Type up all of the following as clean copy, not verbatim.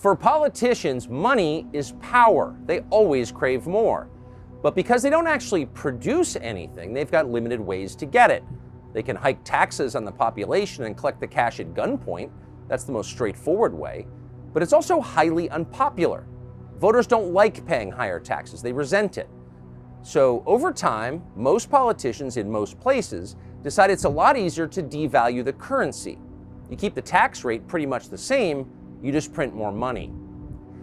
For politicians, money is power. They always crave more. But because they don't actually produce anything, they've got limited ways to get it. They can hike taxes on the population and collect the cash at gunpoint. That's the most straightforward way. But it's also highly unpopular. Voters don't like paying higher taxes. They resent it. So over time, most politicians in most places decide it's a lot easier to devalue the currency. You keep the tax rate pretty much the same, you just print more money.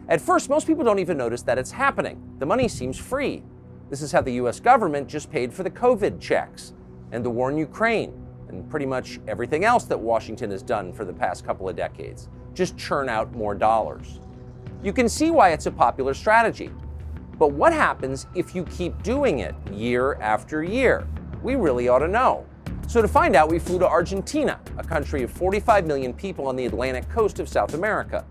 At first, most people don't even notice that it's happening. The money seems free. This is how the US government just paid for the COVID checks and the war in Ukraine and pretty much everything else that Washington has done for the past couple of decades. Just churn out more dollars. You can see why it's a popular strategy. But what happens if you keep doing it year after year? We really ought to know. So to find out, we flew to Argentina, a country of 45 million people on the Atlantic coast of South America.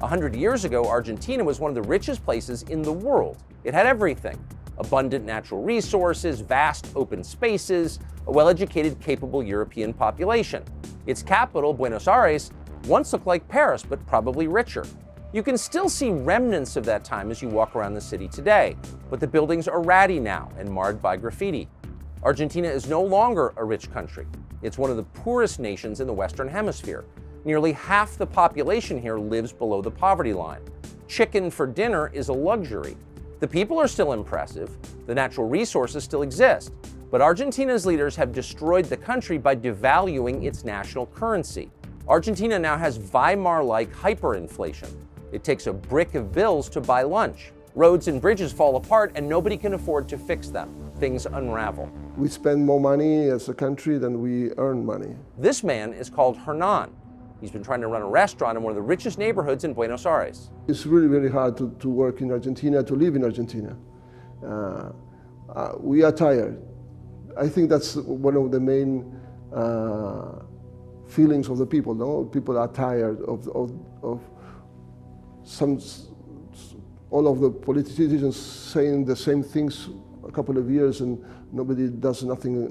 100 years ago, Argentina was one of the richest places in the world. It had everything: abundant natural resources, vast open spaces, a well-educated, capable European population. Its capital, Buenos Aires, once looked like Paris, but probably richer. You can still see remnants of that time as you walk around the city today, but the buildings are ratty now and marred by graffiti. Argentina is no longer a rich country. It's one of the poorest nations in the Western Hemisphere. Nearly half the population here lives below the poverty line. Chicken for dinner is a luxury. The people are still impressive, the natural resources still exist, but Argentina's leaders have destroyed the country by devaluing its national currency. Argentina now has Weimar-like hyperinflation. It takes a brick of bills to buy lunch. Roads and bridges fall apart and nobody can afford to fix them. Things unravel. We spend more money as a country than we earn money. This man is called Hernan. He's been trying to run a restaurant in one of the richest neighborhoods in Buenos Aires. It's really very hard to work in Argentina, to live in Argentina. We are tired. I think that's one of the main feelings of the people. No, people are tired of all of the politicians saying the same things a couple of years and nobody does nothing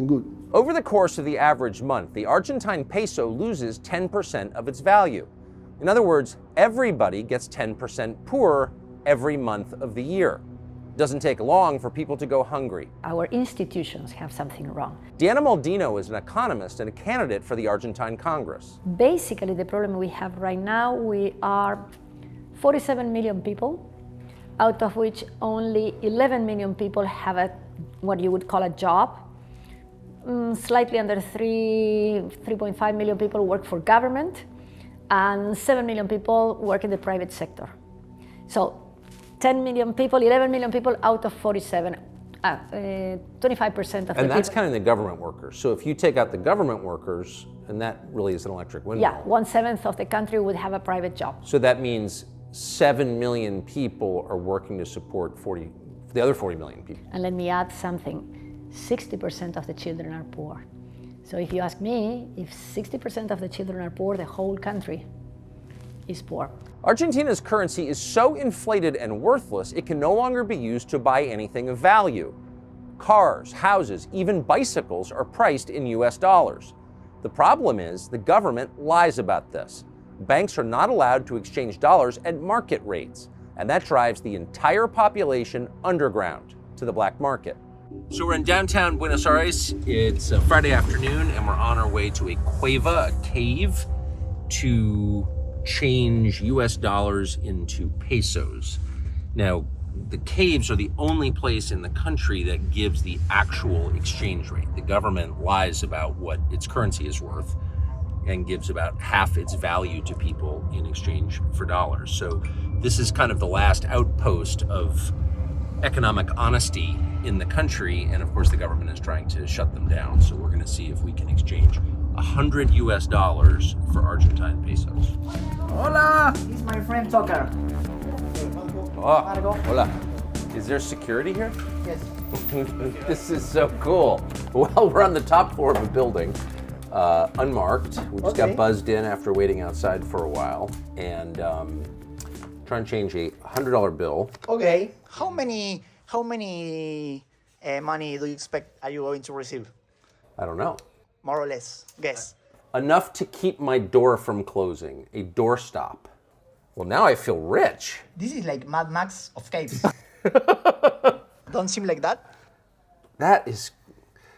good. Over the course of the average month, the Argentine peso loses 10% of its value. In other words, everybody gets 10% poorer every month of the year. It doesn't take long for people to go hungry. Our institutions have something wrong. Diana Maldino is an economist and a candidate for the Argentine Congress. Basically, the problem we have right now, we are 47 million people, out of which only 11 million people have what you would call a job. Slightly under 3.5 million people work for government, and 7 million people work in the private sector. So 10 million people, 11 million people out of 47, 25% of the people. And that's counting the government workers. So if you take out the government workers, and that really is an electric windmill. Yeah, 1/7 of the country would have a private job. So that means 7 million people are working to support the other 40 million people. And let me add something. 60% of the children are poor. So if you ask me, if 60% of the children are poor, the whole country is poor. Argentina's currency is so inflated and worthless, it can no longer be used to buy anything of value. Cars, houses, even bicycles are priced in US dollars. The problem is the government lies about this. Banks are not allowed to exchange dollars at market rates, and that drives the entire population underground to the black market. So we're in downtown Buenos Aires. It's a Friday afternoon, and we're on our way to a cueva, a cave, to change US dollars into pesos. Now, the caves are the only place in the country that gives the actual exchange rate. The government lies about what its currency is worth and gives about half its value to people in exchange for dollars. So this is kind of the last outpost of economic honesty in the country, and of course the government is trying to shut them down. So we're gonna see if we can exchange 100 US dollars for Argentine pesos. Hola! He's my friend Tucker. Oh, hola. Is there security here? Yes. This is so cool. Well, we're on the top floor of a building, unmarked. We just got buzzed in after waiting outside for a while, and trying to change a $100 bill. Okay. How many money do you expect are you going to receive? I don't know. More or less. Guess. Enough to keep my door from closing, a doorstop. Well, now I feel rich. This is like Mad Max of caves. Don't seem like that? That is,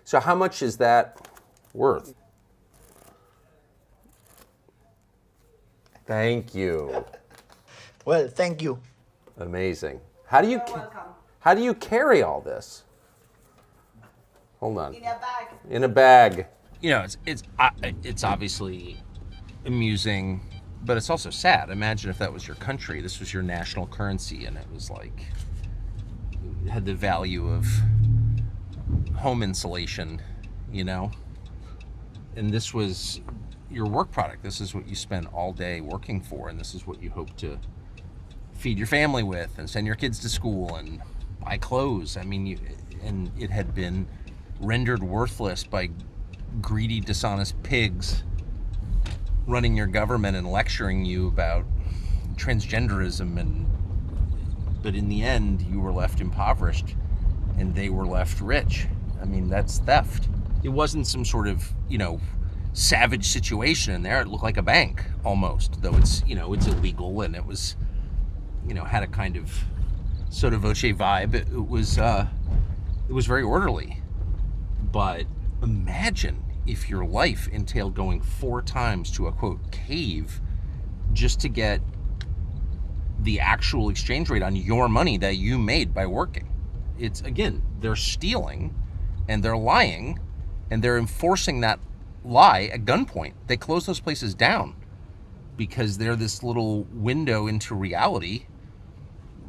so how much is that worth? Thank you. Well, thank you. Amazing. How do you carry all this? Hold on. In a bag. In a bag. You know, it's obviously amusing, but it's also sad. Imagine if that was your country. This was your national currency, and it was like, it had the value of home insulation, you know? And this was your work product. This is what you spent all day working for, and this is what you hope to feed your family with and send your kids to school and buy clothes. I mean, and it had been rendered worthless by greedy, dishonest pigs running your government and lecturing you about transgenderism, but in the end you were left impoverished and they were left rich. I mean, that's theft. It wasn't some sort of, you know, savage situation in there. It looked like a bank almost, though it's, you know, it's illegal, and it was, you know, had a kind of sotto voce vibe. It was very orderly. But imagine if your life entailed going 4 times to a, quote, cave just to get the actual exchange rate on your money that you made by working. It's, again, they're stealing and they're lying and they're enforcing that lie at gunpoint. They close those places down because they're this little window into reality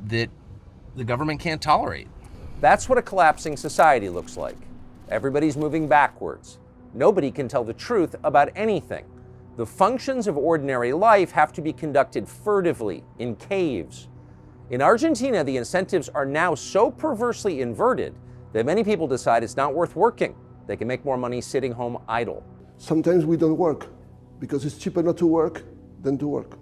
that the government can't tolerate. That's what a collapsing society looks like. Everybody's moving backwards. Nobody can tell the truth about anything. The functions of ordinary life have to be conducted furtively, in caves. In Argentina, the incentives are now so perversely inverted that many people decide it's not worth working. They can make more money sitting home idle. Sometimes we don't work because it's cheaper not to work than to work.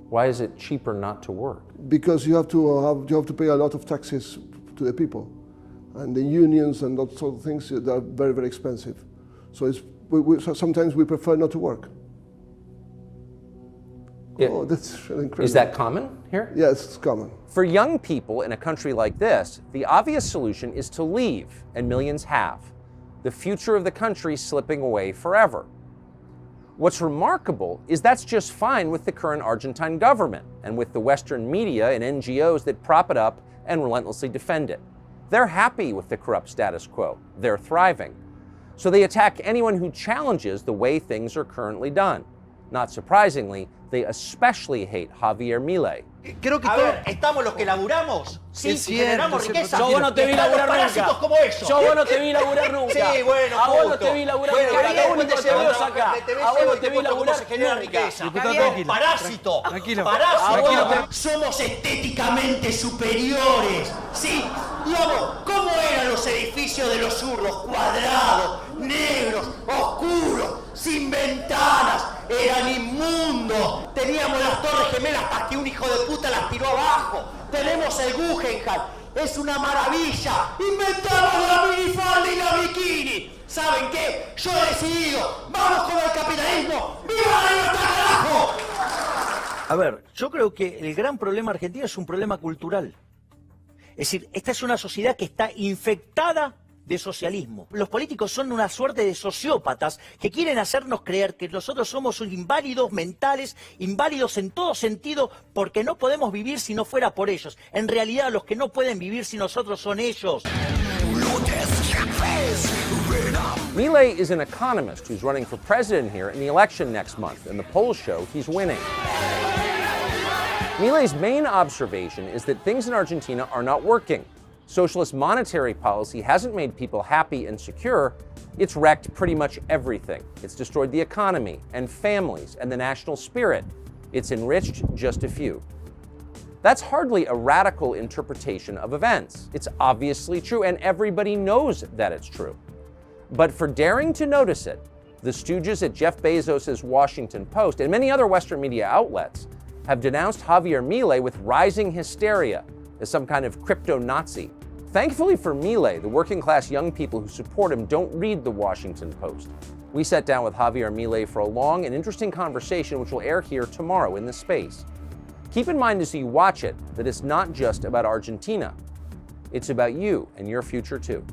Why is it cheaper not to work? Because you have to pay a lot of taxes to the people, and the unions and that sort of things that are very, very expensive. So sometimes we prefer not to work. Yeah. Oh, that's really incredible. Is that common here? Yes, it's common. For young people in a country like this, the obvious solution is to leave, and millions have. The future of the country slipping away forever. What's remarkable is that's just fine with the current Argentine government and with the Western media and NGOs that prop it up and relentlessly defend it. They're happy with the corrupt status quo. They're thriving. So they attack anyone who challenges the way things are currently done. Not surprisingly, they especially hate Javier Milei. Creo que estamos los que laburamos, sí, es cierto, generamos riqueza. Yo vos no te vi laburar parásitos nunca. como eso. Yo vos no te vi laburar nunca. Sí, bueno, a vos no justo. te vi laburar Bueno, nunca. Javier, Lo único que te veo acá. A vos no te vi laburar se genera nunca. riqueza. Javier, Parásito. Tranquilo. Parásito. Somos estéticamente superiores. Sí. Digamos, ¿cómo eran los edificios de los sur? Los cuadrados, negros, oscuros, sin ventanas. Eran inmundos. Teníamos las Torres Gemelas hasta que un hijo de puta las tiró abajo. Tenemos el Guggenheim. Es una maravilla. Inventamos la minifalda y la bikini. ¿Saben qué? Yo he decidido. Vamos con el capitalismo. ¡Viva la libertad, carajo! A ver, yo creo que el gran problema argentino es un problema cultural. Es decir, esta es una sociedad que está infectada de socialismo. Los políticos son una suerte de sociópatas que quieren hacernos creer que nosotros somos inválidos mentales, inválidos en todo sentido, porque no podemos vivir si no fuera por ellos. En realidad, los que no pueden vivir sin nosotros son ellos. Milei is an economist who's running for president here in the election next month, and the polls show he's winning. Milei's main observation is that things in Argentina are not working. Socialist monetary policy hasn't made people happy and secure. It's wrecked pretty much everything. It's destroyed the economy and families and the national spirit. It's enriched just a few. That's hardly a radical interpretation of events. It's obviously true, and everybody knows that it's true. But for daring to notice it, the stooges at Jeff Bezos' Washington Post and many other Western media outlets have denounced Javier Milei with rising hysteria as some kind of crypto-Nazi. Thankfully for Milei, the working-class young people who support him don't read the Washington Post. We sat down with Javier Milei for a long and interesting conversation which will air here tomorrow in this space. Keep in mind as you watch it that it's not just about Argentina. It's about you and your future too.